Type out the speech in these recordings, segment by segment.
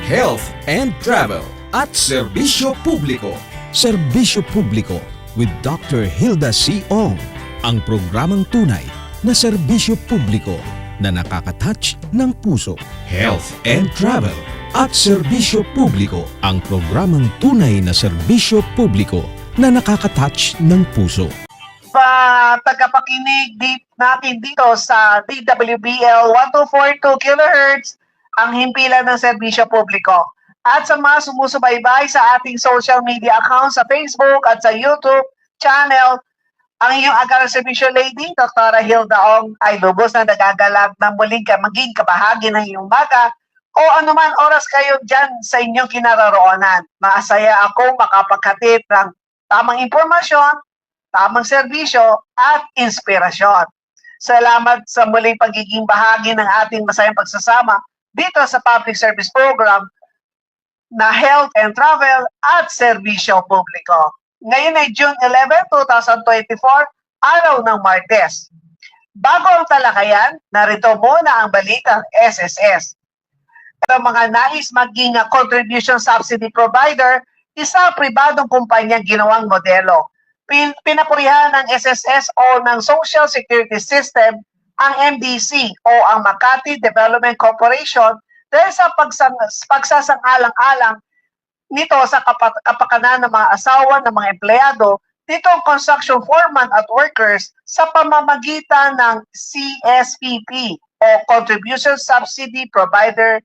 Health and Travel at Serbisyo Publiko. Serbisyo Publiko with Dr. Hilda C. Ong. Ang programang tunay na serbisyo publiko na nakaka-touch ng puso. Health and Travel at Serbisyo Publiko. Ang programang tunay na serbisyo publiko na nakaka-touch ng puso. Tagapakinig natin dito sa DWBL 1242 kHz ang himpilan ng serbisyo publiko. At sa mga sumusubaybay sa ating social media accounts sa Facebook at sa YouTube channel, ang iyong Agaran Serbisyo Lady, Dr. Hilda Ong, ay lubos na nagagalak na muling maging kabahagi ng iyong umaga o anuman oras kayo dyan sa inyong kinaroroonan. Masaya ako makapaghatid ng tamang impormasyon, tamang serbisyo at inspirasyon. Salamat sa muling pagiging bahagi ng ating masayang pagsasama dito sa public service program na Health and Travel at Serbisyo Publiko. Ngayon ay June 11, 2024, araw ng Martes. Bago ang talakayan, narito muna ang balitang SSS. Ang mga nais maging contribution subsidy provider, isang pribadong kumpanya ginawang modelo. Pinapurihan ng SSS o ng Social Security System ang MDC o ang Makati Development Corporation dahil sa pagsasang-alang-alang nito sa kapakanan ng mga asawa ng mga empleyado nitong construction foreman at workers sa pamamagitan ng CSPP o Contribution Subsidy Provider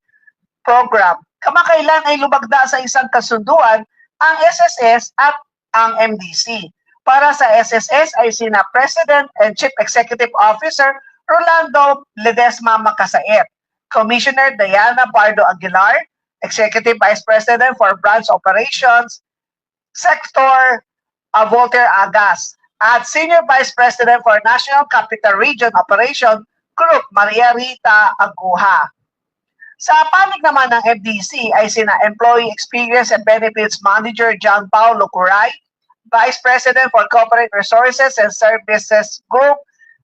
Program. Kamakailan ay lumagda sa isang kasunduan ang SSS at ang MDC. Para sa SSS ay sina President and Chief Executive Officer Rolando Ledesma Makasait, Commissioner Diana Pardo Aguilar, Executive Vice President for Branch Operations, Sector Voltaire Agas, at Senior Vice President for National Capital Region Operation Group Maria Rita Aguha. Sa panig naman ng FDC ay sina Employee Experience and Benefits Manager John Paulo Curay, Vice President for Corporate Resources and Services Group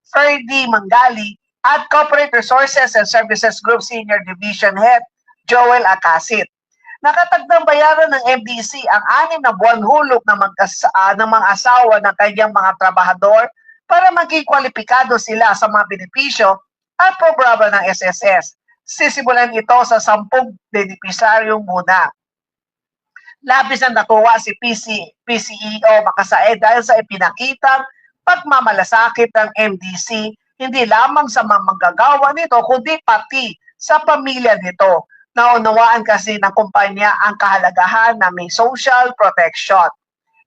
Ferdy Mangali, at Corporate Resources and Services Group Senior Division Head Joel Akasit. Nakatagdang bayaran ng MDC ang 6 na buwan hulog ng mga asawa ng kanyang mga trabahador para maging kwalipikado sila sa mga benepisyo at programa ng SSS. Sisimulan ito sa 10 benepisaryo muna. Labis na natuwa si PCEO Makasait dahil sa ipinakitang pagmamalasakit ng MDC hindi lamang sa mga manggagawa nito kundi pati sa pamilya nito. Naunawaan kasi ng kumpanya ang kahalagahan na may social protection.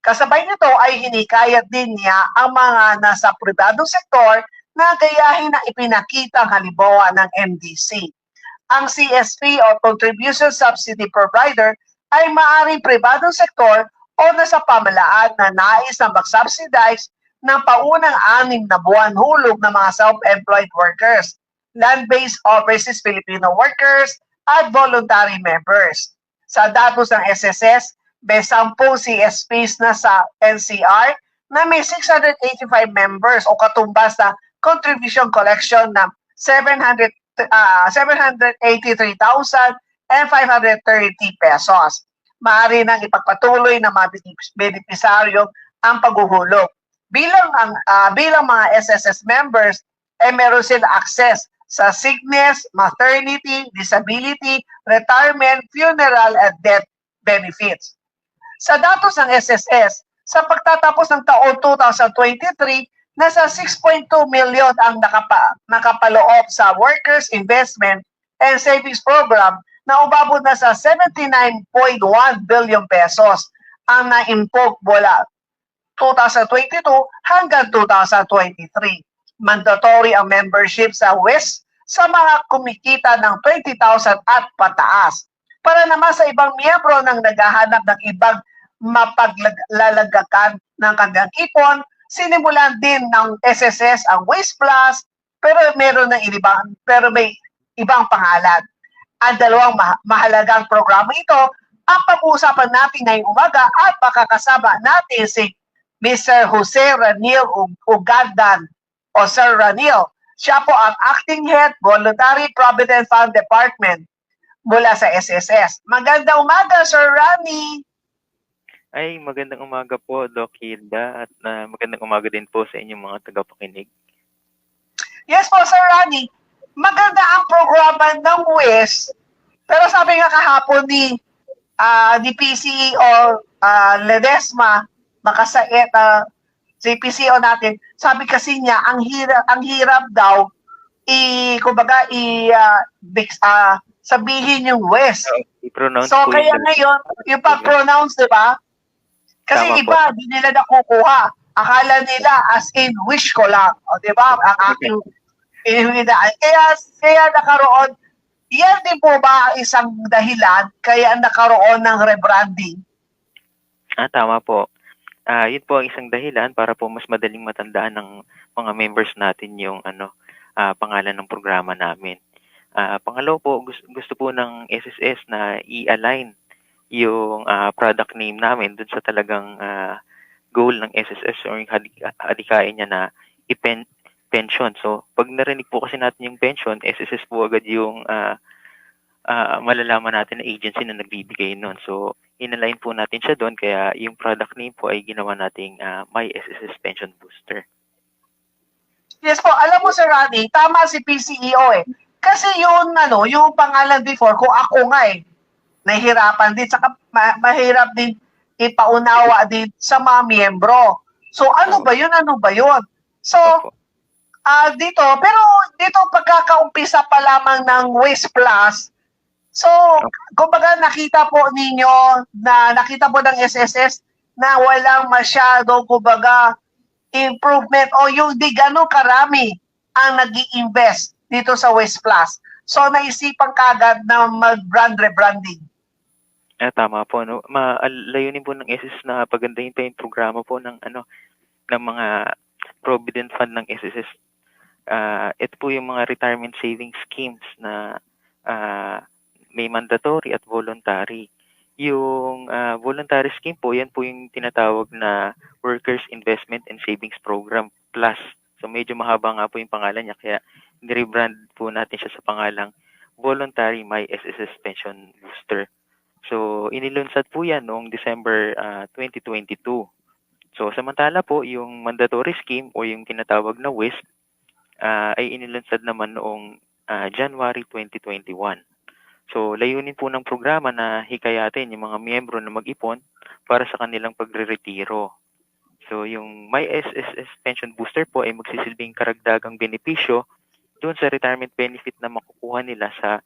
Kasabay nito ay hinikayat din niya ang mga nasa pribadong sektor na gayahin ang ipinakitang halimbawa ng MDC. Ang CSP o Contribution Subsidy Provider ay maaaring pribadong sektor o nasa pamalaan na nais na mag-subsidize ng paunang 6 na buwan hulog ng mga self-employed workers, land-based overseas Filipino workers, at voluntary members. Sa datos ng SSS, may 10 CSPs na sa NCR na may 685 members o katumbas na contribution collection na 783,530 pesos. Maaari nang ipagpatuloy ng mga benepisaryo ang paghuhulog. Bilang mga SSS members, ay meron sila access sa sickness, maternity, disability, retirement, funeral, at death benefits. Sa datos ng SSS, sa pagtatapos ng taon 2023, nasa 6.2 million ang nakapaloob sa Workers Investment and Savings Program na umabot na sa 79.1 billion pesos ang naimpog mula 2022 hanggang 2023. Mandatory ang membership sa WIS sa mga kumikita ng 20,000 at pataas. Para naman sa ibang miyembro ng naghahanap ng ibang mapaglalagakan ng kanilang ipon, sinimulan din ng SSS ang WIS Plus, pero may ibang pangalan. Ang dalawang mahalagang programa ito ang pag-uusapan natin ngayong umaga at makakasama natin si Mr. Jose Ranil Ugandan o Sir Ranil. Siya po ang Acting Head, Voluntary Provident Fund Department. mula sa SSS. Magandang umaga, Sir Rani. Ay, magandang umaga po, Doc Hilda, at magandang umaga din po sa inyong mga tagapakinig. Yes po, Sir Rani. Maganda ang programa ng WES, pero sabi nga kahapon ni PCEO Ledesma, makasait, si PCEO natin, sabi kasi niya, ang hirap daw, sabihin yung WES. I-pronounce So, po kaya yung ngayon, yung pag-pronounce, di ba? Kasi Tama iba, di nila nakukuha. Akala nila as in wish ko lang. O, di ba? Ang aking inuwidaan. Kaya nakaroon, yan din po ba ang isang dahilan kaya nakaroon ng rebranding? Tama po. Yun po ang isang dahilan para po mas madaling matandaan ng mga members natin yung pangalan ng programa namin. Pangalawa po, gusto po ng SSS na i-align yung product name namin dun sa talagang goal ng SSS or yung hadikain niya na pension. So, pag narinig po kasi natin yung pension, SSS po agad yung malalaman natin na agency na nagbibigay nun. So, in-align po natin siya doon, kaya yung product name po ay ginawa nating My SSS Pension Booster. Yes po, alam mo Sir Rani, tama si PCEO eh. Kasi yung pangalan before, kung ako nga nahihirapan din, saka mahirap din ipaunawa din sa mga miyembro. So, ano ba yun? So, pero dito pagkakaumpisa pa lamang ng WES Plus, so, kumbaga nakita po ng SSS na walang masyadong, kumbaga, improvement o yung di gano'ng karami ang nag-i-invest dito sa WES Plus. So, naisipan kagad na mag-brand rebranding. Tama po. No? Layunin po ng SSS na pagandahin pa yung programa po ng mga provident fund ng SSS. Ito po yung mga retirement savings schemes na may mandatory at voluntary. Yung voluntary scheme po, yan po yung tinatawag na Workers Investment and Savings Program Plus. So medyo mahaba nga po yung pangalan niya, kaya ni-rebrand po natin siya sa pangalang Voluntary My SSS Pension Booster. So inilunsad po yan noong December 2022. So samantala po, yung mandatory scheme o yung tinatawag na WISP ay inilunsad naman noong January 2021. So, layunin po ng programa na hikayatin yung mga miyembro na mag-ipon para sa kanilang pagre-retiro. So, yung My SSS Pension Booster po ay magsisilbing karagdagang benepisyo doon sa retirement benefit na makukuha nila sa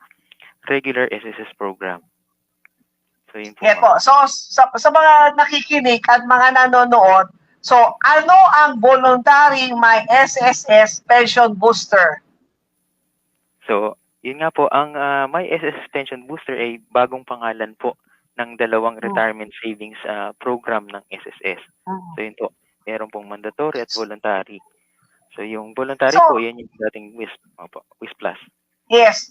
regular SSS program. So, yun po. Yeah po. So, sa mga nakikinig at mga nanonood, so, ano ang voluntary My SSS Pension Booster? So, yun nga po, ang My SSS Pension Booster ay bagong pangalan po ng dalawang retirement savings program ng SSS. So, yun po, meron pong mandatory at voluntary. So, yung voluntary po, yan yung dating WISP Plus. Yes.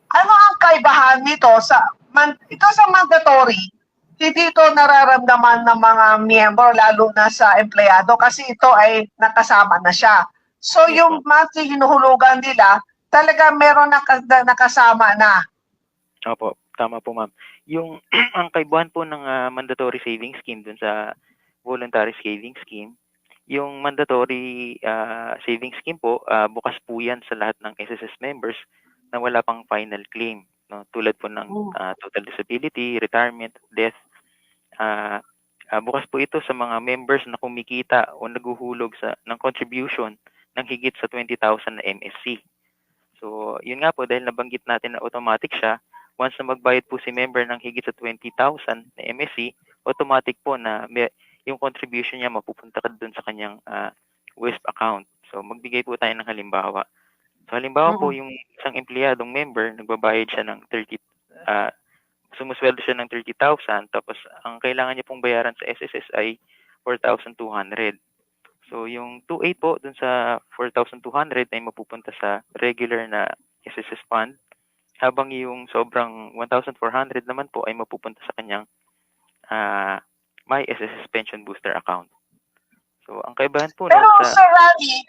Ano ang kaibahan nito sa mandatory? Hindi ito nararamdaman ng mga miyembro, lalo na sa empleyado, kasi ito ay nakasama na siya. So, yung monthly hinuhulugan nila, talaga meron nakasama na. Opo, tama po ma'am. Yung ang kaibahan po ng mandatory savings scheme dun sa voluntary savings scheme, yung mandatory savings scheme po, bukas po yan sa lahat ng SSS members na wala pang final claim. No? Tulad po ng total disability, retirement, death. Bukas po ito sa mga members na kumikita o naguhulog ng contribution ng higit sa 20,000 na MSC. So, yun nga po, dahil nabanggit natin na automatic siya, once na magbayad po si member ng higit sa 20,000 na MSC, automatic po na yung contribution niya mapupunta ka doon sa kanyang WISP account. So, magbigay po tayo ng halimbawa. So, halimbawa po, yung isang empleyadong member, nagbabayad siya ng sumusweldo siya ng 30,000, tapos ang kailangan niya pong bayaran sa SSS ay 4,200. So, yung 2,800 po dun sa 4,200 ay mapupunta sa regular na SSS fund, habang yung sobrang 1,400 naman po ay mapupunta sa kanyang My SSS Pension Booster account. So, ang kaibahan po pero Sir Rani,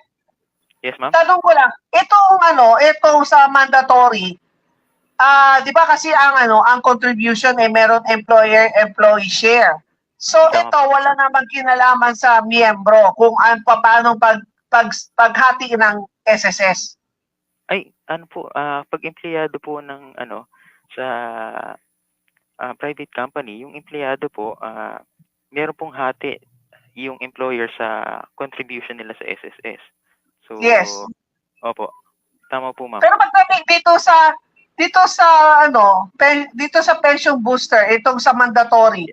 yes, ma'am? tanong ko lang, itong sa mandatory, di ba kasi ang contribution ay meron employer-employee share. So Tama ito po. wala namang kinalaman sa miyembro kung paano paghati ng SSS. Ay, ano po, pag empleyado po ng sa private company, yung empleyado po, meron pong hati yung employer sa contribution nila sa SSS. So, Yes. opo, tama po ma'am. Pero pagdating dito sa pension booster, itong sa mandatory,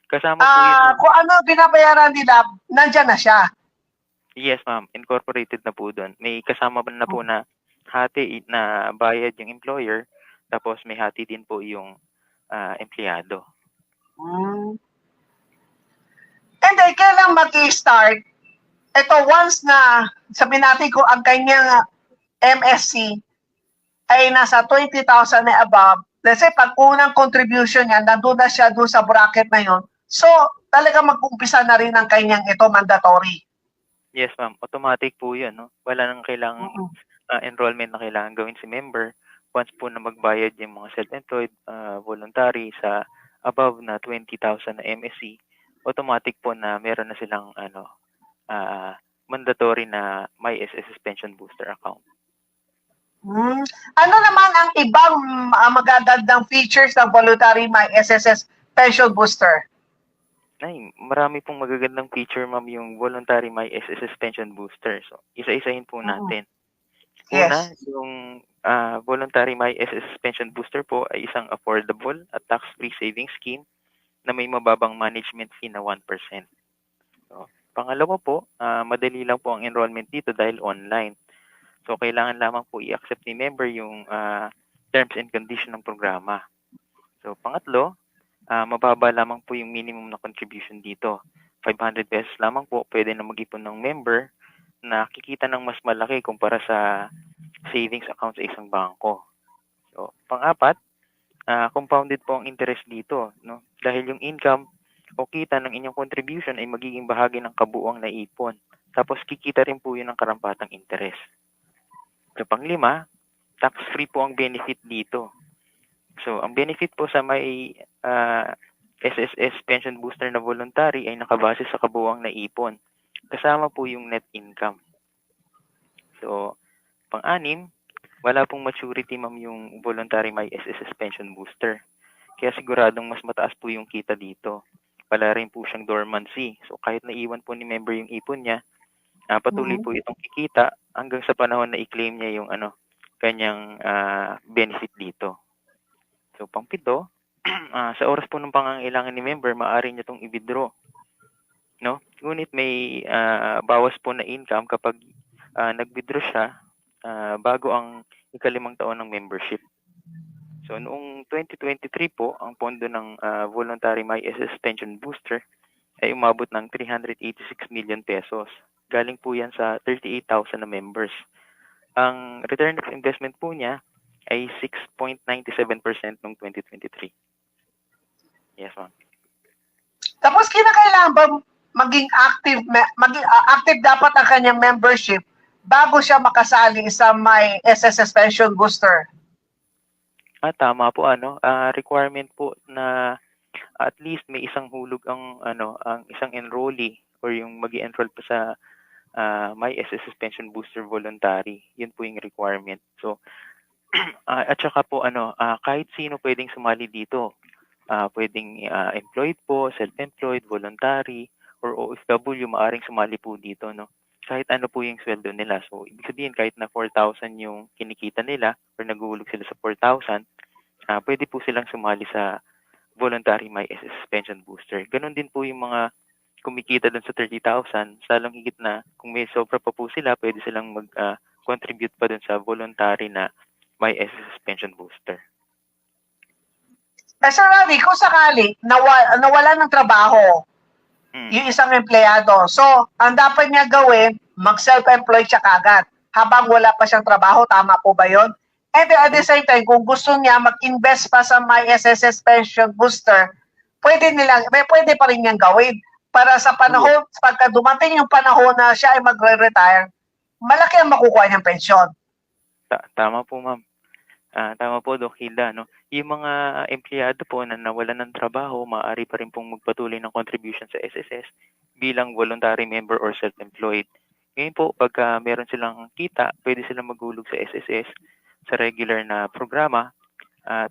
Kasama po yun ma'am. kung ano binabayaran nila, nandyan na siya. Yes ma'am, incorporated na po doon. May kasama na po na hati na bayad yung employer, tapos may hati din po yung empleyado. And then, kailan mag-i-start? Ito, once na, sabihin natin kung ang kanyang MSC ay nasa 20,000 na above, let's say, pag unang contribution niya, nandun na siya doon sa bracket na yun, so, talaga mag-umpisa na rin ang kanyang ito mandatory. Yes ma'am, automatic po yun. No? Wala nang kailangang enrollment na kailangan gawin si member. Once po na magbayad yung mga self-employed, voluntary sa above na 20,000 na MSC, automatic po na meron na silang mandatory na may SSS pension booster account. Ano naman ang ibang magagandang features ng voluntary my SSS pension booster? Ay, marami pong magagandang feature ma'am yung voluntary my SSS pension booster. So, isa-isahin po natin. Una, yung voluntary my SSS pension booster po ay isang affordable at tax-free savings scheme na may mababang management fee na 1%. So, pangalawa po, madali lang po ang enrollment dito dahil online. So, kailangan lamang po i-accept ni member yung terms and condition ng programa. So, pangatlo, mababa lamang po yung minimum na contribution dito. 500 pesos lamang po, pwede na mag-ipon ng member na kikita ng mas malaki kumpara sa savings account sa isang bangko. So, pang-apat, compounded po ang interest dito, no? Dahil yung income o kita ng inyong contribution ay magiging bahagi ng kabuuang naipon. Tapos kikita rin po yun ng karampatang interest. So, pang-lima, tax-free po ang benefit dito. So, ang benefit po sa may SSS pension booster na voluntary ay nakabase sa kabuuang naipon. Kasama po yung net income. So, pang-anim, wala pong maturity ma'am yung voluntary my SSS pension booster. Kaya siguradong mas mataas po yung kita dito. Wala rin po siyang dormancy. So, kahit naiwan po ni member yung ipon niya, patuloy po itong kikita hanggang sa panahon na i-claim niya yung kanyang benefit dito. So, pang-pito, sa oras po ng pangangailangan ni member, maaari niya itong i-withdraw. No? Ngunit may bawas po na income kapag nag-withdraw siya bago ang ika-5 taon ng membership. So, noong 2023 po, ang pondo ng voluntary my SSS pension booster ay umabot ng 386 million pesos. Galing po yan sa 38,000 na members. Ang return of investment po niya ay 6.97% noong 2023. Yes, ma'am. Tapos kinakailangan ba maging active dapat ang kanyang membership bago siya makasali sa may SSS pension booster? Tama po requirement po na at least may isang hulog ang isang enrollee or yung magi-enroll pa sa my SSS pension booster voluntary. Yun po yung requirement. So at saka po kahit sino pwedeng sumali dito. Pwedeng employed po, self-employed, voluntary, or OFW, maaring sumali po dito, no? Kahit ano po yung sweldo nila. So, ibig sabihin, kahit na 4,000 yung kinikita nila, or naguhulog sila sa 4,000, pwede po silang sumali sa voluntary my SSS pension booster. Ganon din po yung mga kumikita dun sa 30,000, salong higit na kung may sobra pa po sila, pwede silang mag-contribute pa dun sa voluntary na my SSS pension booster. Sir Ravi, kung sakali nawala ng trabaho yung isang empleyado, so ang dapat niya gawin, mag-self-employed siya kagad habang wala pa siyang trabaho, tama po ba yun? And then at the same time, kung gusto niya mag-invest pa sa my SSS pension booster, pwede pa rin niyang gawin para sa panahon, pagka dumating yung panahon na siya ay magre-retire, malaki ang makukuha niyang pensyon. Tama po, ma'am. Tama po, Doc Hilda, no? Yung mga empleyado po na nawalan ng trabaho, maaari pa rin pong magpatuloy ng contribution sa SSS bilang voluntary member or self-employed. Ngayon po, pagka meron silang kita, pwede silang maghulog sa SSS sa regular na programa.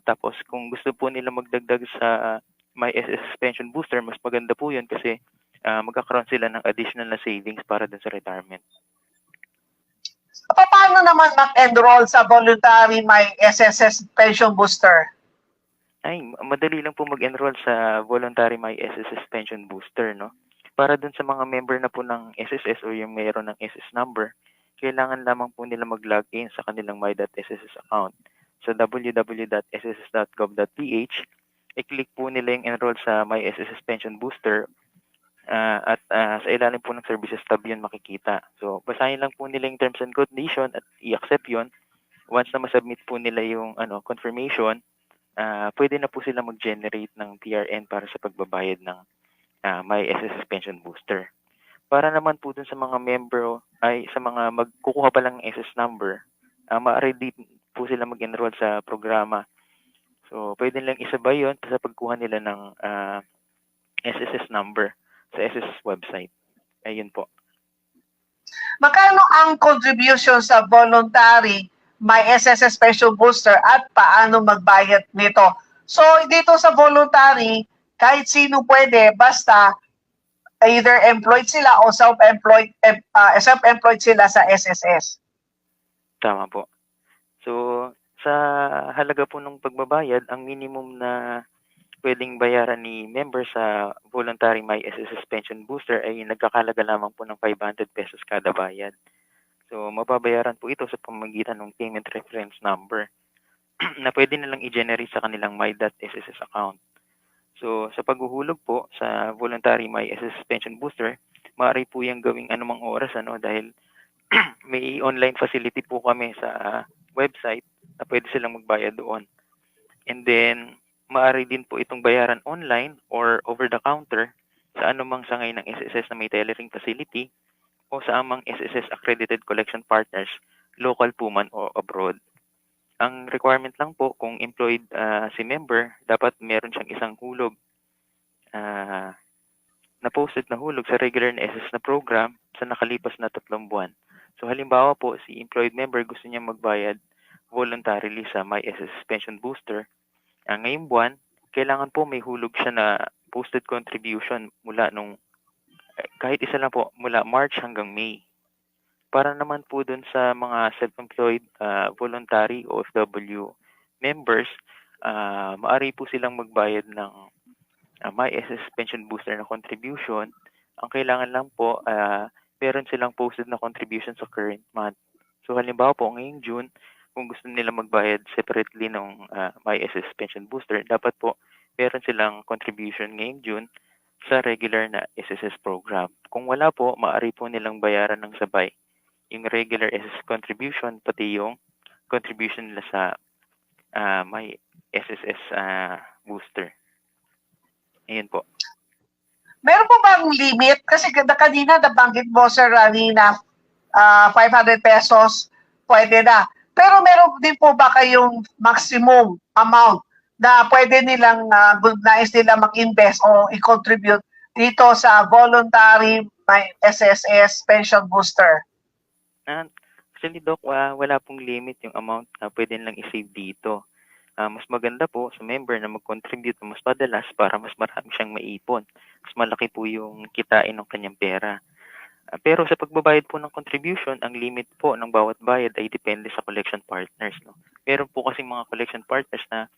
Tapos kung gusto po nila magdagdag sa My SSS Pension Booster, mas maganda po yun kasi magkakaroon sila ng additional na savings para dun sa retirement. Paano naman mag-enroll sa voluntary My SSS Pension Booster? Ay, madali lang po mag-enroll sa voluntary My SSS Pension Booster, no? Para dun sa mga member na po ng SSS o yung mayroon ng SS number, kailangan lamang po nila mag-login sa kanilang My.SSS account. Sa www.sss.gov.ph, i-click po nila yung enroll sa My SSS Pension Booster at sa ilalim po ng Services tab yun makikita. So, basahin lang po nila yung terms and condition at i-accept yun. Once na masubmit po nila yung confirmation, pwede na po sila mag-generate ng PRN para sa pagbabayad ng My SSS Pension Booster. Para naman po dun sa mga member ay sa mga magkukuha pa lang ng SS number, maaari din po sila mag-enroll sa programa. So, pwede lang isabay yun sa pagkuha nila ng SSS number sa SSS website. Ayun po. Magkano ang contribution sa voluntary My SSS Pension Booster at paano magbayad nito? So, dito sa voluntary, kahit sino pwede, basta either employed sila o self-employed sila sa SSS. Tama po. So, sa halaga po ng pagbabayad, ang minimum na pwedeng bayaran ni member sa voluntary My SSS Pension Booster ay nagkakalaga lamang po ng 500 pesos kada bayad. So, mababayaran po ito sa pamamagitan ng payment reference number na pwede nilang i-generate sa kanilang My.SSS account. So, sa paghuhulog po sa voluntary My SSS Pension Booster, maaari po yung gawing anumang oras dahil may online facility po kami sa website na pwede silang magbayad doon. And then, maaari din po itong bayaran online or over the counter sa anumang sangay ng SSS na may tellering facility o sa amang SSS accredited collection partners, local po man o abroad. Ang requirement lang po kung employed si member, dapat meron siyang isang hulog na posted na hulog sa regular na SSS na program sa nakalipas na 3 buwan. So halimbawa po, si employed member gusto niya magbayad voluntarily sa My SSS Pension Booster. Ngayong buwan, kailangan po may hulog siya na posted contribution mula nung kahit isa lang po, mula March hanggang May. Para naman po dun sa mga self-employed voluntary OFW members, maaari po silang magbayad ng My SSS Pension Booster na contribution. Ang kailangan lang po, meron silang posted na contribution sa current month. So halimbawa po, ngayong June, kung gusto nila magbayad separately ng My SSS Pension Booster, dapat po meron silang contribution ngayong June sa regular na SSS program. Kung wala po, maaari po nilang bayaran ng sabay yung regular SSS contribution, pati yung contribution nila sa My SSS Booster. Ayun po. Meron po bang limit? Kasi kanina nabanggit mo, Sir Rani, na 500 pesos, pwede na. Pero meron din po ba kayong maximum amount na pwede nilang nais nila mag-invest o i-contribute dito sa voluntary My SSS Pension Booster? Actually, Doc, wala pong limit yung amount na pwede nilang i-save dito. Mas maganda po sa member na mag-contribute mas madalas para mas marami siyang maipon. Mas malaki po yung kitain ng kanyang pera. Pero sa pagbabayad po ng contribution, ang limit po ng bawat bayad ay depende sa collection partners. No? Meron po kasi mga collection partners na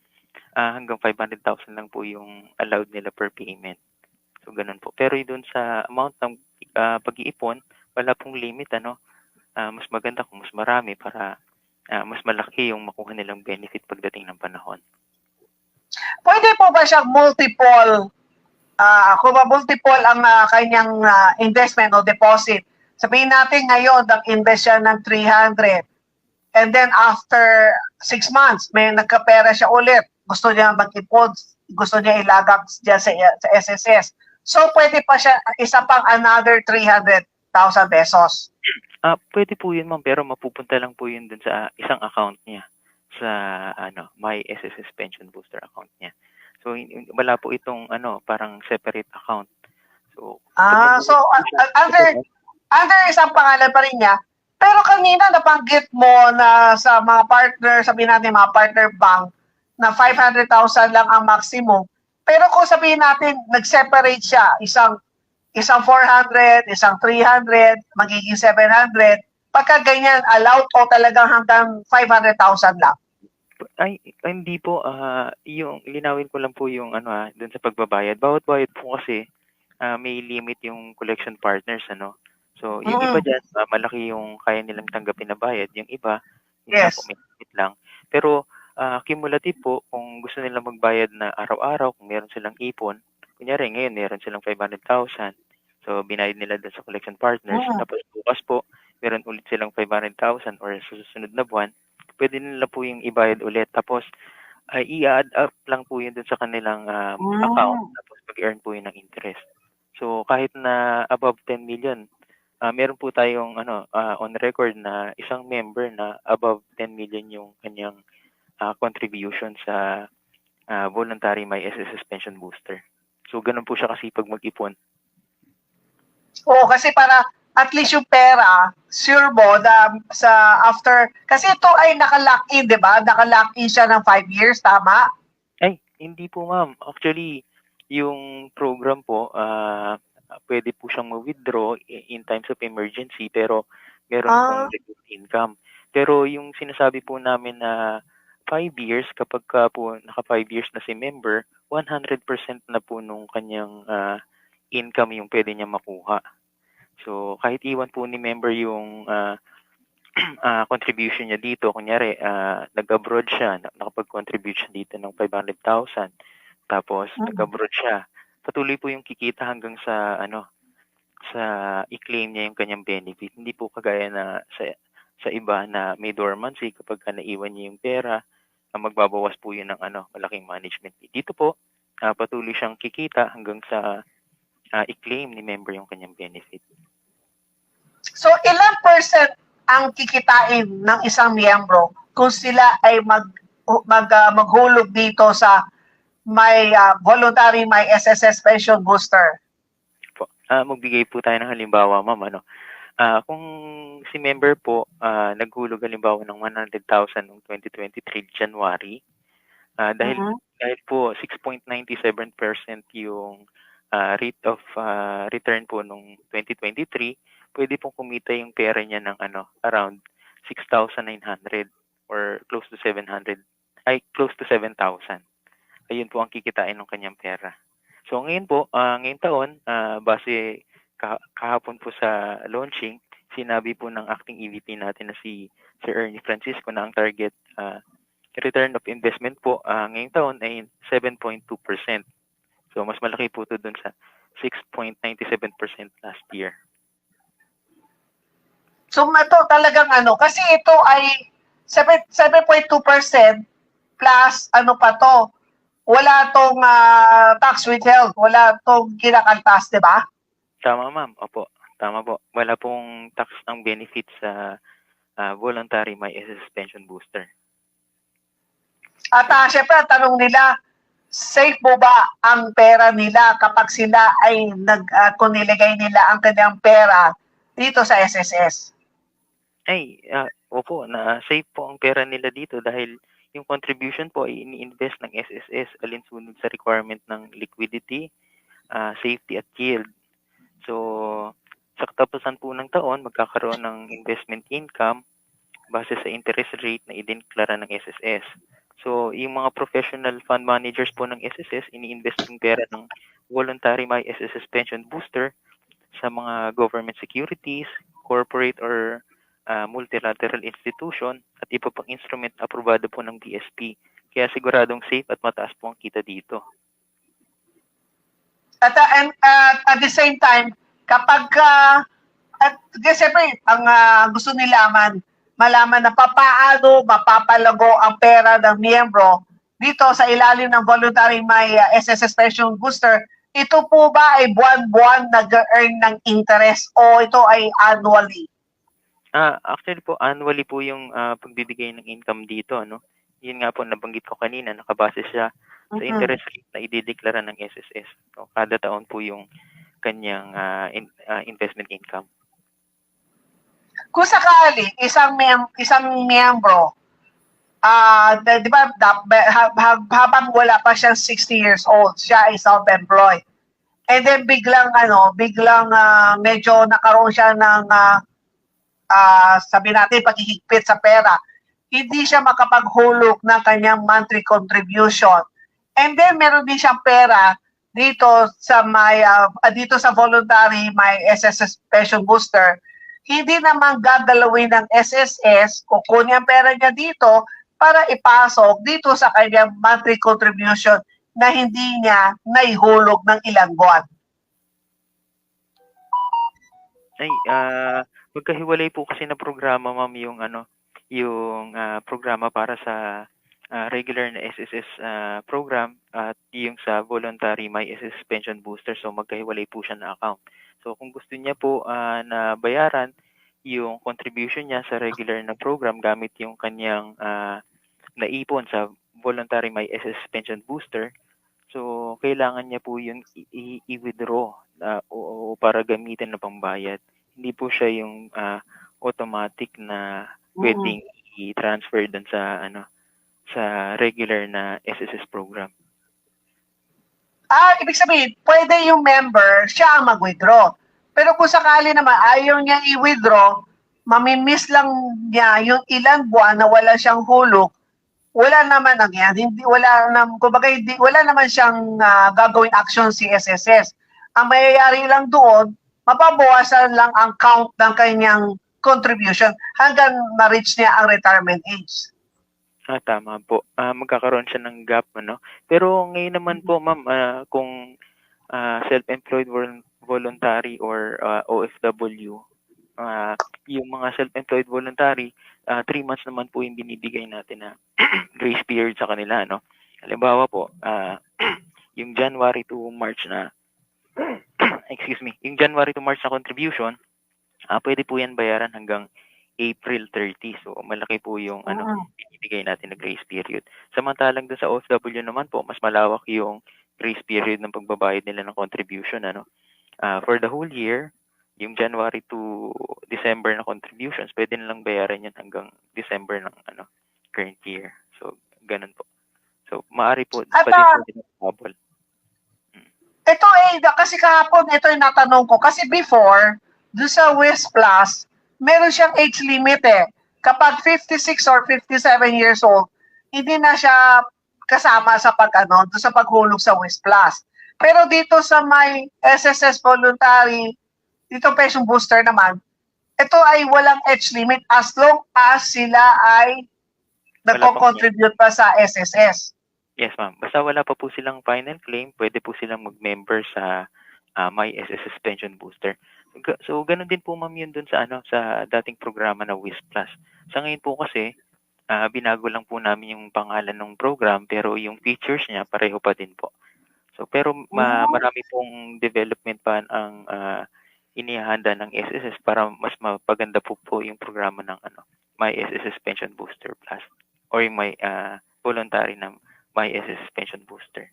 hanggang 500,000 lang po yung allowed nila per payment. So, ganun po. Pero doon sa amount ng pag-iipon, wala pong limit. Mas maganda kung mas marami para mas malaki yung makuha nilang benefit pagdating ng panahon. Pwede po ba siyang multiple kung multiple ang kanyang investment o deposit? Sabihin natin ngayon, nag-invest siya ng 300. And then after 6 months, may nagkapera siya ulit. Gusto niya mag-ipon, gusto niya ilagak dyan sa SSS. So pwede pa siya, isa pang another 300,000 pesos. Pwede po yun, ma'am, pero mapupunta lang po yun dun sa isang account niya. sa My SSS Pension Booster account niya. So wala po itong parang separate account. So So under isang pangalan pa rin niya. Pero kanina nabanggit mo na sa mga partner, sabihin natin mga partner bank, na 500,000 lang ang maximum. Pero kung sabihin natin, nag-separate siya, isang 400, isang 300, magiging 700, pagka ganyan, allowed o talagang hanggang 500,000 lang? Ay, hindi po. Yung linawin ko lang po yung dun sa pagbabayad. Bawat bayad po kasi may limit yung collection partners, So, yung iba dyan, malaki yung kaya nilang tanggapin na bayad. Yung iba, Yes. po may limit lang. Pero, cumulative po, kung gusto nilang magbayad na araw-araw, kung meron silang ipon, kunyari ngayon, meron silang 500,000. So, binayad nila dun sa collection partners. Tapos, bukas po, meron ulit silang 500,000 or sa susunod na buwan, pwede nila po yung ibayad ulit. Tapos, i-add up lang po yun dun sa kanilang account. Tapos, mag-earn po yun ng interest. So, kahit na above 10 million, meron po tayong on record na isang member na above 10 million yung kanyang contribution sa voluntary My SSS Pension Booster. So, ganun po siya kasi pag mag-ipon. Oo, kasi para at least yung pera, sure mo sa after, kasi ito ay naka-lock in, di ba? Naka-lock in siya ng 5 years, tama? Ay, hindi po ma'am. Actually, yung program po, pwede po siyang ma-withdraw in times of emergency pero meron pong reduced income. Pero yung sinasabi po namin na 5 years, kapag po naka 5 years na si member, 100% na po nung kanyang income yung pwede niya makuha. So kahit iwan po ni member yung contribution niya dito, kunyari nag-abroad siya, nakapag-contribute siya dito ng 500,000, tapos nag-abroad siya, patuloy po yung kikita hanggang sa sa i-claim niya yung kanyang benefit. Hindi po kagaya na sa iba na may dormancy, kapag naiwan niya yung pera, magbabawas po yun ng malaking management fee. Dito po, patuloy siyang kikita hanggang sa i-claim ni member yung kanyang benefit. So ilang percent ang kikitain ng isang miyembro kung sila ay maghulog dito sa may voluntary My SSS Pension Booster? Magbigay po tayo ng halimbawa, ma'am. Kung si member po naghulog halimbawa ng 100,000 noong 2023 January, dahil po 6.97% yung rate of return po nung 2023, pwede pong kumita yung pera niya ng around 6,900 or close to 7,000. Ayun po ang kikitain ng kanyang pera. So ngayon po, ngayong taon, base kahapon po sa launching, sinabi po ng acting EVP natin na si Sir Ernie Francisco na ang target return of investment po ngayong taon ay 7.2%. So mas malaki po ito dun sa 6.97% last year. So ito talagang kasi ito ay 7.2% plus pa to, wala tong tax withheld, wala tong kinakaltas, di ba? Tama ma'am, opo, tama po. Wala pong tax ang benefits sa voluntary My SSS Pension Booster. At syempre, ang tanong nila, safe po ba ang pera nila kapag sila ay kung niligay nila ang kanyang pera dito sa SSS? Ay, opo, na safe po ang pera nila dito dahil yung contribution po ay ini-invest ng SSS alinsunod sa requirement ng liquidity, safety at yield. So, sa katapusan po ng taon, magkakaroon ng investment income base sa interest rate na idineklara ng SSS. So, yung mga professional fund managers po ng SSS, ini-invest yung pera ng voluntary My SSS Pension Booster sa mga government securities, corporate or multilateral institution at iba pang instrument aprobado po ng BSP. Kaya siguradong safe at mataas po ang kita dito. At the same time, kapag siyempre, ang gusto nilaman, malaman na papaano mapapalago ang pera ng miyembro dito sa ilalim ng voluntary My SSS Pension Booster, ito po ba ay buwan-buwan nag-earn ng interest o ito ay annually? Actually po, annually po yung pagbibigay ng income dito, yun nga po nabanggit ko kanina, nakabase siya sa interest rate na idideklara ng SSS. So, kada taon po yung kanyang investment income. Kung sakali isang miyembro, di ba habang wala pa siyang 60 years old, siya ay self-employed. And then biglang medyo nakaroon siya ng sabi natin paghihigpit sa pera. Hindi siya makapaghulog ng kanyang monthly contribution. And then meron din siyang pera dito sa dito sa voluntary may SSS pension booster. Hindi naman gagalawin ng SSS, kukunin ang pera niya dito para ipasok dito sa kanyang monthly contribution na hindi niya naihulog ng ilang buwan. Ay, magkahiwalay po kasi na programa, ma'am, yung programa para sa regular na SSS program at yung sa voluntary may SSS pension booster. So magkahiwalay po siya na account. So kung gusto niya po na bayaran yung contribution niya sa regular na program gamit yung kanyang naipon sa voluntary may SSS pension booster, so kailangan niya po yung i-withdraw o para gamitin na pambayad. Hindi po siya yung automatic na pwedeng i-transfer dun sa sa regular na SSS program. Ibig sabihin, pwede yung member, siya ang mag-withdraw. Pero kung sakali naman ayaw niya i-withdraw, mamimiss lang niya yung ilang buwan na wala siyang hulog, wala naman ang yan. Wala naman siyang gagawin action si SSS. Ang mayayari lang doon, mapabawasan lang ang count ng kanyang contribution hanggang ma-reach niya ang retirement age. Tama po. Magkakaroon siya ng gap, Pero ngayon naman po, ma'am, kung self-employed voluntary or OFW, yung mga self-employed voluntary, 3 months naman po yung binibigay natin na grace period sa kanila, Halimbawa po, yung January to March na yung January to March na contribution, pwede po yan bayaran hanggang April 30. So malaki po yung binibigay natin na grace period. Samantalang doon sa OFW naman po, mas malawak yung grace period ng pagbabayad nila ng contribution, for the whole year, yung January to December na contributions, pwede nilang bayaran yan hanggang December ng current year. So ganun po. So maari po pa din po din Ito kasi kahapon ito yung natanong ko kasi before doon sa West Plus meron siyang age limit kapag 56 or 57 years old hindi na siya kasama sa doon sa paghulog sa West Plus. Pero dito sa may SSS voluntary dito pension booster naman, ito ay walang age limit as long as sila ay nagko-contribute pa sa SSS. Yes, ma'am. Basta wala pa po silang final claim, pwede po silang mag-member sa My SSS Pension Booster. So, ganun din po, ma'am, yun dun sa sa dating programa na WIS Plus. Sa ngayon po kasi, binago lang po namin yung pangalan ng program, pero yung features niya pareho pa din po. So, pero marami pong development pa ang inihahanda ng SSS para mas mapaganda po yung programa ng My SSS Pension Booster Plus or yung may voluntary na My SSS Pension Booster.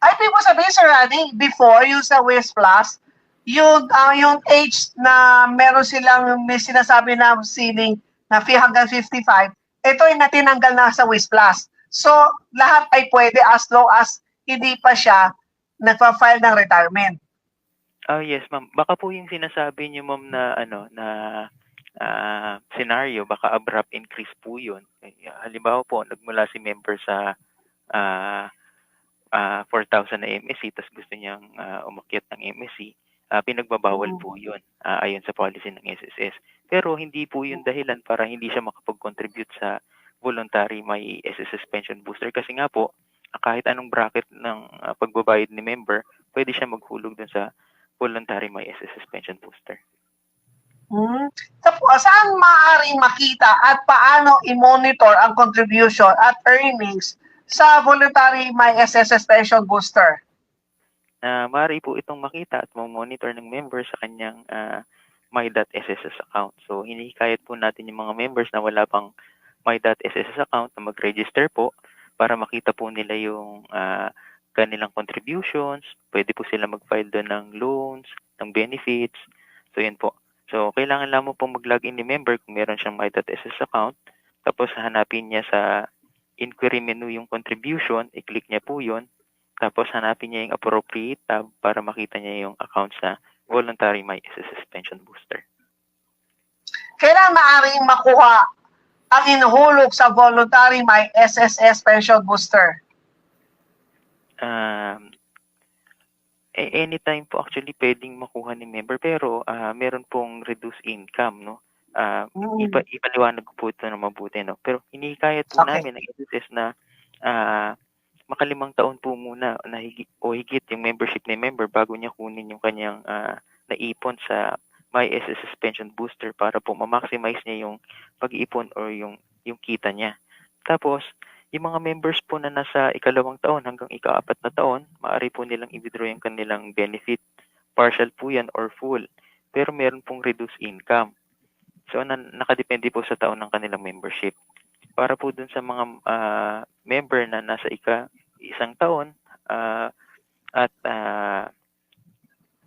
Ay, di mo sabihin, Sir Rani, before yung sa WIS Plus, yung age na meron silang may sinasabi na ceiling na hanggang 55, ito ay natinanggal na sa WIS Plus. So, lahat ay pwede as long as hindi pa siya nagpa-file ng retirement. Yes, ma'am. Baka po yung sinasabi niyo, ma'am, na scenario, baka abrupt increase po yun. Halimbawa po, nagmula si member sa 4,000 na MSC, tapos gusto niyang umakyat ng MSC, pinagbabawal po yun ayon sa policy ng SSS. Pero hindi po yun dahilan para hindi siya makapag-contribute sa voluntary may SSS pension booster. Kasi nga po, kahit anong bracket ng pagbabayad ni member, pwede siya maghulog dun sa voluntary may SSS pension booster. Saan maaaring makita at paano i-monitor ang contribution at earnings sa voluntary may SSS pension booster? Maaari po itong makita at monitor ng member sa kanyang my.sss account. So hinihikayat po natin yung mga members na wala pang my.sss account na mag-register po para makita po nila yung kanilang contributions. Pwede po sila mag-file doon ng loans, ng benefits. So, yun po. So, kailangan lamang po mag-login ni member kung meron siyang my.sss account. Tapos, hanapin niya sa inquiry menu yung contribution. I-click niya po yun. Tapos, hanapin niya yung appropriate tab para makita niya yung accounts na voluntary MySSS Pension Booster. Kailan maaaring makuha ang inuhulog sa voluntary MySSS Pension Booster? Anytime po actually pwedeng makuha ni member, pero meron pong reduced income, no? Ipaliwanag ko po ito na mabuti, no? Pero hinihikayat po namin ang SSS na makalimang taon po muna na higit yung membership ni member bago niya kunin yung kanyang naipon sa MySSS Pension Booster para po ma-maximize niya yung pag-iipon or yung kita niya. Tapos, yung mga members po na nasa ikalawang taon hanggang ika-4 na taon, maaari po nilang i-withdraw yung kanilang benefit. Partial po yan or full. Pero meron pong reduced income. So, nakadepende po sa taon ng kanilang membership. Para po dun sa mga member na nasa isang taon at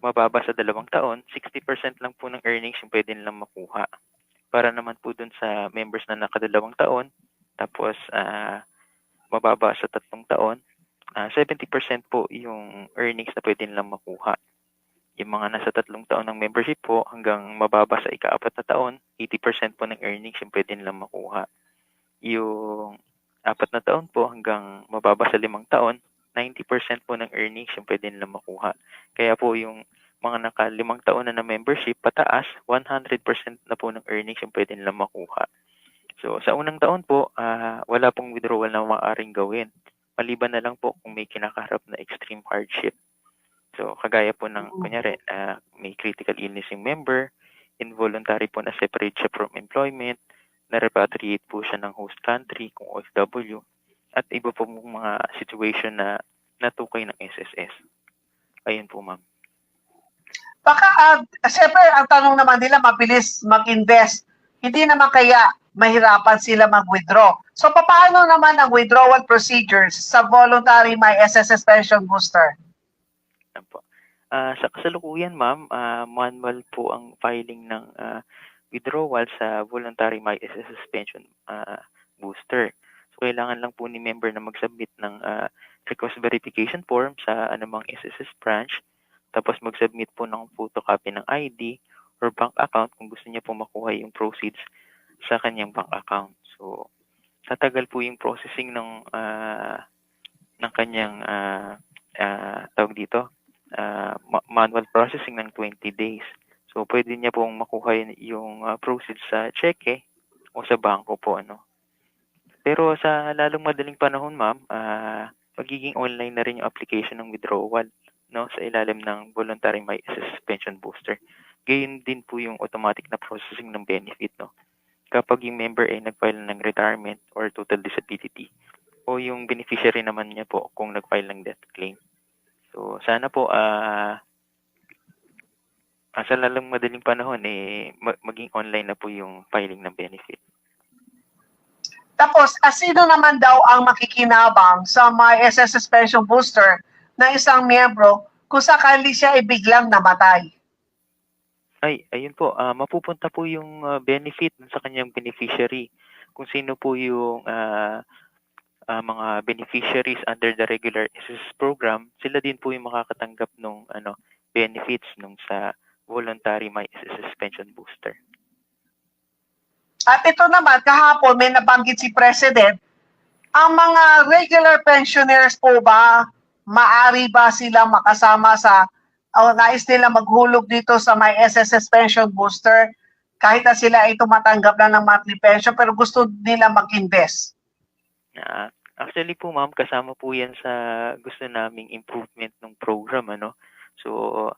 mababa sa 2 taon, 60% lang po ng earnings yung pwede nilang makuha. Para naman po dun sa members na naka-2 taon, tapos mababa sa 3 taon, 70% po yung earnings na pwede nilang makuha. Yung mga nasa 3 taon ng membership po hanggang mababa sa ika-4 na taon, 80% po ng earnings yung pwede nilang makuha. Yung 4 na taon po hanggang mababa sa 5 taon, 90% po ng earnings yung pwede nilang makuha. Kaya po yung mga naka-5 taon na membership pataas, 100% na po ng earnings yung pwede nilang makuha. So, sa unang taon po, wala pong withdrawal na maaaring gawin. Maliban na lang po kung may kinakaharap na extreme hardship. So, kagaya po ng, kunyari, may critical illness yung member, involuntary po na separate siya from employment, na-repatriate po siya ng host country kung OFW, at iba po mga situation na natukay ng SSS. Ayun po, ma'am. Baka, siyempre, ang tanong naman nila, mabilis mag-invest. Hindi naman kaya mahirapan sila mag-withdraw. So, paano naman ang withdrawal procedures sa voluntary MySSS Pension Booster? Sa kasalukuyan, ma'am, manual po ang filing ng withdrawal sa voluntary MySSS Pension Booster. So, kailangan lang po ni member na mag-submit ng request verification form sa anumang SSS branch, tapos mag-submit po ng photocopy ng ID or bank account kung gusto niya po makuha yung proceeds sa kanyang bank account. So, tatagal po yung processing ng kanyang tawag dito, manual processing ng 20 days. So, pwede niya pong makuha yung proceeds sa cheque o sa bangko po, ano. Pero sa lalong madaling panahon, ma'am, magiging online na rin yung application ng withdrawal, no, sa ilalim ng voluntary MySSS Pension Booster. Gayon din po yung automatic na processing ng benefit, no. Kapag yung member ay nag-file ng retirement or total disability, o yung beneficiary naman niya po kung nag-file ng death claim. So, sana po, sa lalong madaling panahon, maging online na po yung filing ng benefit. Tapos, sino naman daw ang makikinabang sa MySSS Pension Booster ng isang miyembro kung sakali siya ay biglang namatay? Ayun po, mapupunta po yung benefit sa kanyang beneficiary. Kung sino po yung mga beneficiaries under the regular SSS program, sila din po yung makakatanggap ng benefits nung sa voluntary MySSS Pension Booster. At ito naman, kahapon may nabanggit si President, ang mga regular pensioners po ba, maari ba silang makasama sa nais nila maghulog dito sa MySSS Pension Booster kahit na sila ay tumatanggap na ng monthly pension pero gusto nila mag-invest? Actually po, ma'am, kasama po yan sa gusto naming improvement ng program, ano. So,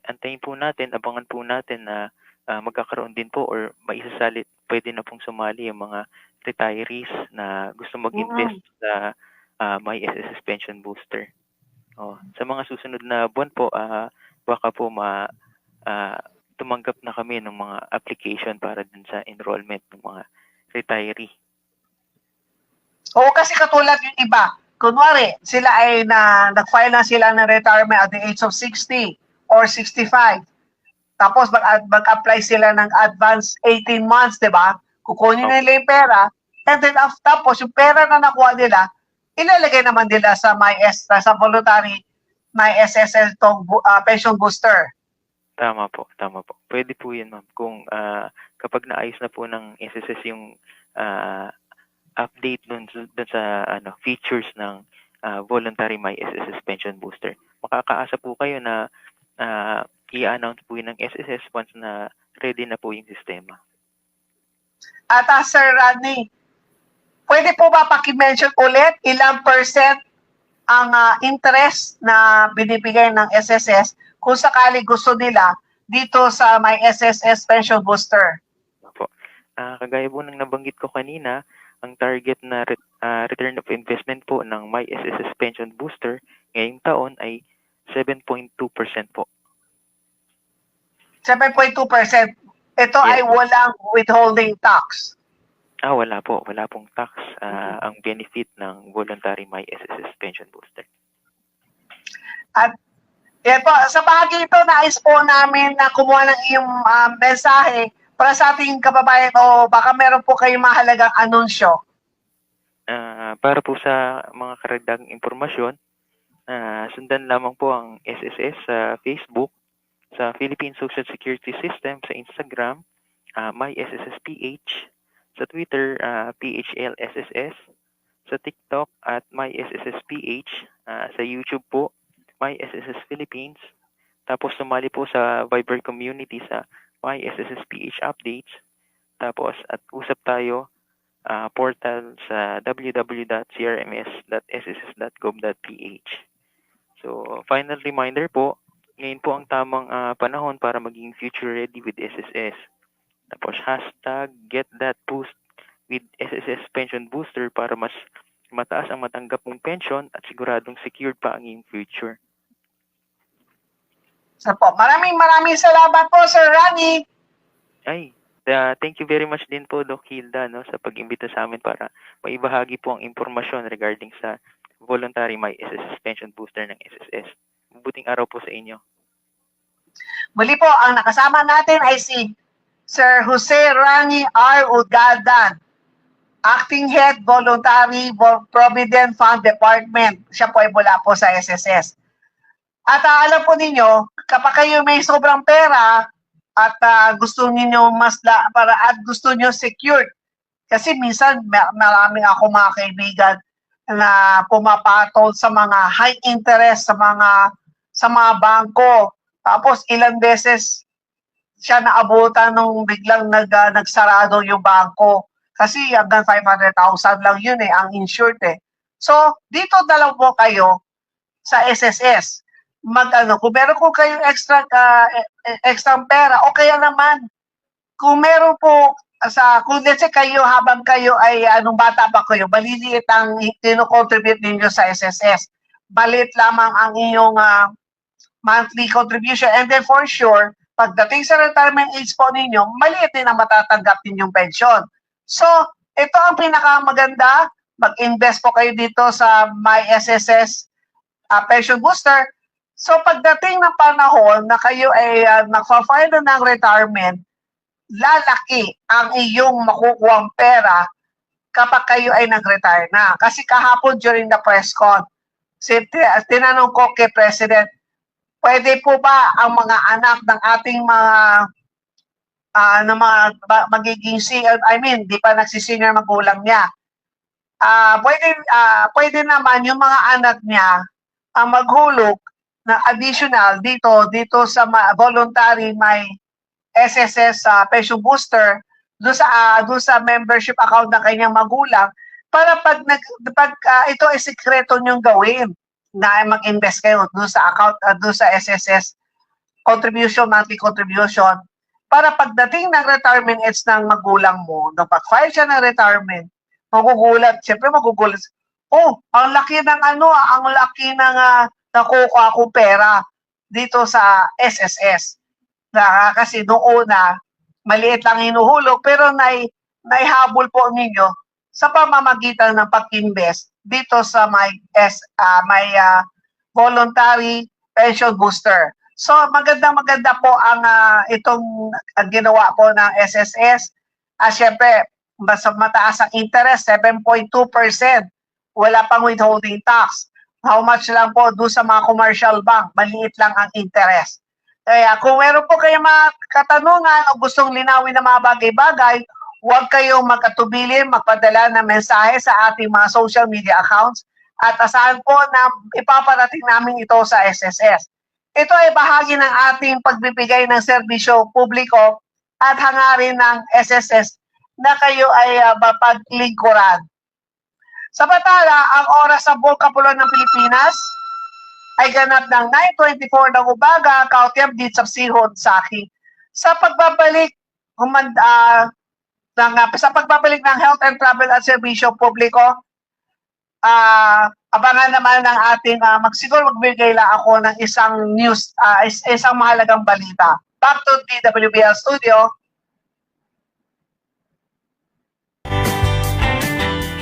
antayin po natin, abangan po natin na magkakaroon din po or maisasalit, pwede na pong sumali yung mga retirees na gusto mag-invest sa MySSS Pension Booster. Sa mga susunod na buwan po, baka po tumanggap na kami ng mga application para dun sa enrollment ng mga retiree Oo, kasi katulad yung iba, kunwari, sila ay nag-file na sila ng retirement at the age of 60 or 65. Tapos mag-apply sila ng advance 18 months, di ba? Kukunin Opo. nila yung pera, and then tapos yung pera na nakuha nila, ilalagay naman nila sa sa voluntary MySSS tong pension booster. Tama po, tama po. Pwede po 'yun, ma'am. Kung kapag naayos na po ng SSS yung update dun sa features ng voluntary MySSS pension booster. Makakaasa po kayo na i-announce po yun ng SSS once na ready na po yung sistema. At Sir Rodney, pwede po ba paki-mention ulit ilang percent ang interest na binibigay ng SSS kung sakali gusto nila dito sa may SSS pension booster? Opo. Kagaya po ng nabanggit ko kanina, ang target na return of investment po ng MySSS pension booster ngayong taon ay 7.2% po. 7.2%. Ito Yes. ay walang withholding tax. Wala po. Wala pong tax ang benefit ng voluntary MySSS pension booster. At ito, sa bagay ito, nais po namin na kumuha ng iyong mensahe para sa ating kababayan o baka meron po kayong mahalagang anunsyo. Para po sa mga karagdagang informasyon, sundan lamang po ang SSS sa Facebook, sa Philippine Social Security System, sa Instagram, MySSSPH, sa Twitter, PHLSSS, sa TikTok at MySSSPH, sa YouTube po, MySSS Philippines, tapos sumali po sa Viber community sa MySSSPH Updates, tapos at usap tayo portal sa www.crms.sss.gov.ph. So, final reminder po, ngayon po ang tamang panahon para maging future ready with SSS. Tapos #get that boost with SSS pension booster para mas mataas ang matanggap mong pension at siguradong secured pa ang iyong future. So po, maraming salamat po, Sir Rani. Thank you very much din po, Doc Hilda, sa pag-imbita sa amin para maibahagi po ang impormasyon regarding sa voluntary MySSS pension booster ng SSS. Mabuting araw po sa inyo. Muli po, ang nakasama natin ay si Sir Jose Rani R. Ugadan, Acting Head Voluntary Provident Fund Department. Siya po ay mula po sa SSS. At alam po ninyo, kapag kayo may sobrang pera at gusto niyo gusto niyo secured, kasi minsan maraming ako mga kaibigan na pumapatol sa mga high interest sa mga bangko. Tapos ilang beses siya naabutan nung biglang nagsarado yung bangko. Kasi hanggang 500,000 lang yun ang insured So, dito dalaw po kayo sa SSS. Kung meron po kayong extra pera, o kaya naman, kung meron po, kung let's say kayo, habang kayo ay, anong bata pa kayo, maliliit ang tino-contribute ninyo sa SSS. Balit lamang ang iyong monthly contribution. And then for sure, pagdating sa retirement age po ninyo, maliit din ang matatanggap ninyong pension. So, ito ang pinakamaganda. Mag-invest po kayo dito sa MySSS pension booster. So, pagdating ng panahon na kayo ay nagfa-file na ng retirement, lalaki ang iyong makukuhang pera kapag kayo ay nag-retire na. Kasi kahapon during the press con, tinanong ko kay President, pwede po ba ang mga anak ng ating magiging di pa nagsisenior magulang niya. Pwede naman yung mga anak niya ang maghulog na additional dito sa voluntary SSS pension booster doon sa membership account ng kanyang magulang para pag ito ay sikreto niyong gawin na mag-invest kayo doon sa account doon sa SSS monthly contribution para pagdating ng retirement age ng magulang mo, nung pag-file siya ng retirement, magugulat, ang laki ng nakukuha akong pera dito sa SSS. Kasi noong una, maliit lang hinuhulog, pero naihabol po ninyo sa pamamagitan ng pag-invest dito sa voluntary pension booster. So maganda po ang itong ginawa po ng SSS. Siyempre, mas mataas ang interest, 7.2%. Wala pang withholding tax. How much lang po doon sa mga commercial bank? Maliit lang ang interest. Kaya kung meron po kayong mga katanungan o gustong linawin ng mga bagay-bagay, huwag kayong magkatubili, magpadala ng mensahe sa ating mga social media accounts at asahan po na ipaparating namin ito sa SSS. Ito ay bahagi ng ating pagbibigay ng serbisyo publiko at hangarin ng SSS na kayo ay mapaglingkuran. Samantala, ang oras sa buong kapuluan ng Pilipinas ay ganap ng 9:24 ng umaga, kautyam dito sa Sihon, Saki. Sa pagbabalik ng health and travel at serbisyo publiko, abangan naman ng ating siguro magbigay lang ako ng isang news, isang mahalagang balita. Back to DWBL Studio.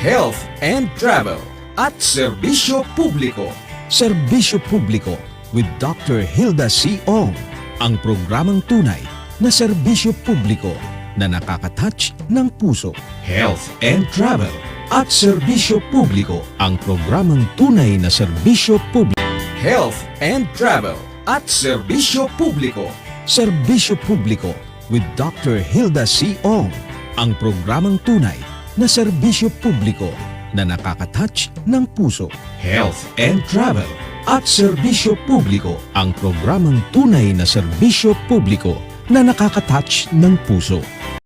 Health and Travel at Serbisyo Publiko. Serbisyo Publiko with Dr. Hilda C. Ong. Ang programang tunay na serbisyo publiko na nakaka-touch ng puso. Health and Travel at Serbisyo Publiko. Ang programang tunay na serbisyo publiko. Health and Travel at Serbisyo Publiko. Serbisyo Publiko with Dr. Hilda C. Ong. Ang programang tunay na serbisyo publiko na nakaka-touch ng puso. Health and Travel at Serbisyo Publiko. Ang programang tunay na serbisyo publiko na nakaka-touch ng puso.